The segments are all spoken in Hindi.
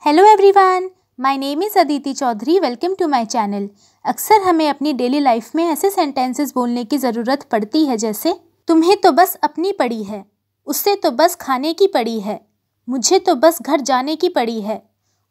Hello everyone, my name is Aditi Chaudhary. Welcome to my channel. अक्सर हमें अपनी डेली लाइफ में ऐसे सेंटेंसेस बोलने की ज़रूरत पड़ती है जैसे तुम्हें तो बस अपनी पड़ी है, उससे तो बस खाने की पड़ी है, मुझे तो बस घर जाने की पड़ी है,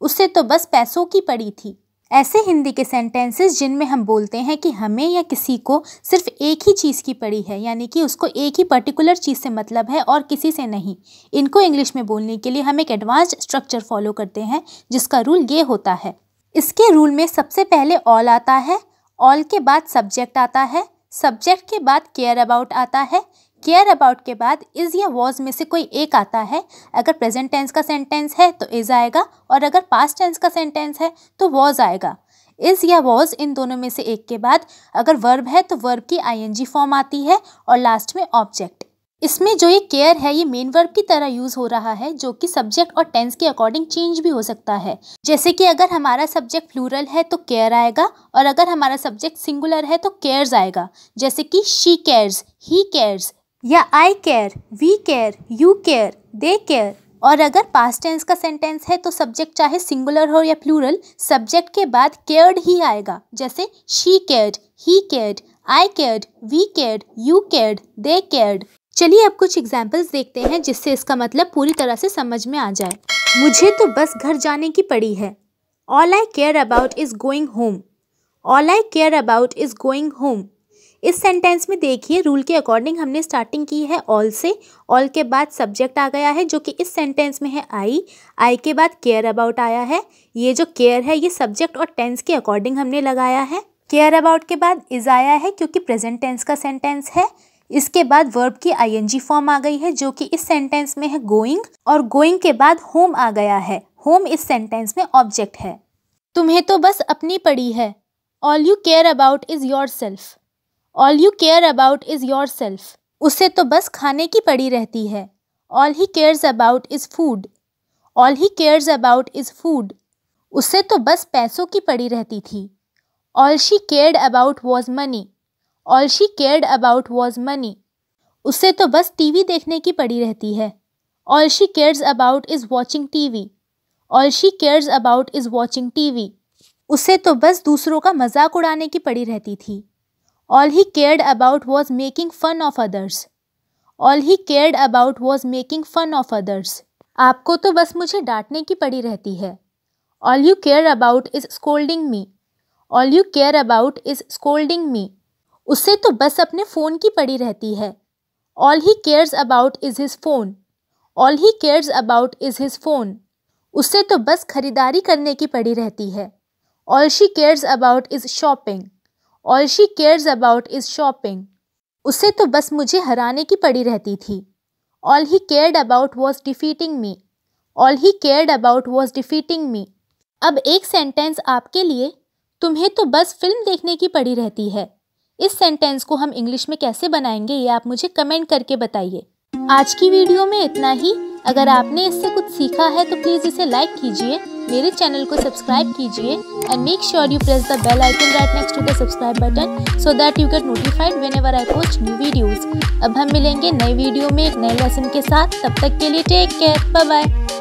उससे तो बस पैसों की पड़ी थी। ऐसे हिंदी के सेंटेंसेस जिनमें हम बोलते हैं कि हमें या किसी को सिर्फ एक ही चीज़ की पड़ी है, यानी कि उसको एक ही पर्टिकुलर चीज़ से मतलब है और किसी से नहीं। इनको इंग्लिश में बोलने के लिए हम एक एडवांस्ड स्ट्रक्चर फॉलो करते हैं जिसका रूल ये होता है। इसके रूल में सबसे पहले ऑल आता है, ऑल के बाद सब्जेक्ट आता है, सब्जेक्ट के बाद केयर अबाउट आता है, केयर अबाउट के बाद इज़ या वॉज में से कोई एक आता है। अगर प्रेजेंट टेंस का सेंटेंस है तो इज़ आएगा और अगर पास्ट टेंस का सेंटेंस है तो वॉज आएगा। इज़ या वॉज इन दोनों में से एक के बाद अगर वर्ब है तो वर्ब की आईएनजी फॉर्म आती है और लास्ट में ऑब्जेक्ट। इसमें जो ये केयर है ये मेन वर्ब की तरह यूज़ हो रहा है जो कि सब्जेक्ट और टेंस के अकॉर्डिंग चेंज भी हो सकता है। जैसे कि अगर हमारा सब्जेक्ट प्लूरल है तो केयर आएगा और अगर हमारा सब्जेक्ट सिंगुलर है तो केयर्स आएगा। जैसे कि शी केयर्स, ही केयर्स, या I care, we care, you care, they care. और अगर पास्ट टेंस का सेंटेंस है तो सब्जेक्ट चाहे सिंगुलर हो या प्लूरल, सब्जेक्ट के बाद केयर्ड ही आएगा। जैसे she cared, he cared, I cared, we cared, you cared, they cared. चलिए अब कुछ एग्जाम्पल्स देखते हैं जिससे इसका मतलब पूरी तरह से समझ में आ जाए। मुझे तो बस घर जाने की पड़ी है। All I care about is going home. All I care about is going home. इस सेंटेंस में देखिए रूल के अकॉर्डिंग हमने स्टार्टिंग की है ऑल से। ऑल के बाद सब्जेक्ट आ गया है जो कि इस सेंटेंस में है आई के बाद केयर अबाउट आया है। ये जो केयर है ये सब्जेक्ट और टेंस के अकॉर्डिंग हमने लगाया है। केयर अबाउट के बाद इज़ आया है क्योंकि प्रेजेंट टेंस का सेंटेंस है। इसके बाद वर्ब की आईएनजी फॉर्म आ गई है जो कि इस सेंटेंस में है गोइंग, और गोइंग के बाद होम आ गया है। होम इस सेंटेंस में ऑब्जेक्ट है। तुम्हें तो बस अपनी पड़ी है। All you care about is yourself. All you care about is yourself. उसे तो बस खाने की पड़ी रहती है। All he cares about is food. All he cares about is food. उसे तो बस पैसों की पड़ी रहती थी। All she cared about was money. All she cared about was money. उसे तो बस टीवी देखने की पड़ी रहती है। All she cares about is watching TV. All she cares about is watching TV. उसे तो बस दूसरों का मजाक उड़ाने की पड़ी रहती थी। All he cared about was making fun of others. All he cared about was making fun of others. आपको तो बस मुझे डांटने की पड़ी रहती है। All you care about is scolding me. All you care about is scolding me. उसे तो बस अपने फ़ोन की पड़ी रहती है। All he cares about is his phone. All he cares about is his phone. उसे तो बस खरीदारी करने की पड़ी रहती है। All she cares about is shopping. All she cares about is shopping. उसे तो बस मुझे हराने की पड़ी रहती थी। All he cared about was defeating me. All he cared about was defeating me. अब एक सेंटेंस आपके लिए, तुम्हें तो बस फिल्म देखने की पड़ी रहती है। इस सेंटेंस को हम इंग्लिश में कैसे बनाएंगे ये आप मुझे कमेंट करके बताइए। आज की वीडियो में इतना ही। अगर आपने इससे कुछ सीखा है तो प्लीज़ इसे लाइक कीजिए, मेरे चैनल को सब्सक्राइब कीजिए and make sure you press the bell icon right next to the subscribe button so that you get notified whenever I post new videos. अब हम मिलेंगे नई वीडियो में एक नए लेसन के साथ। तब तक के लिए टेक केयर, बाय बाय।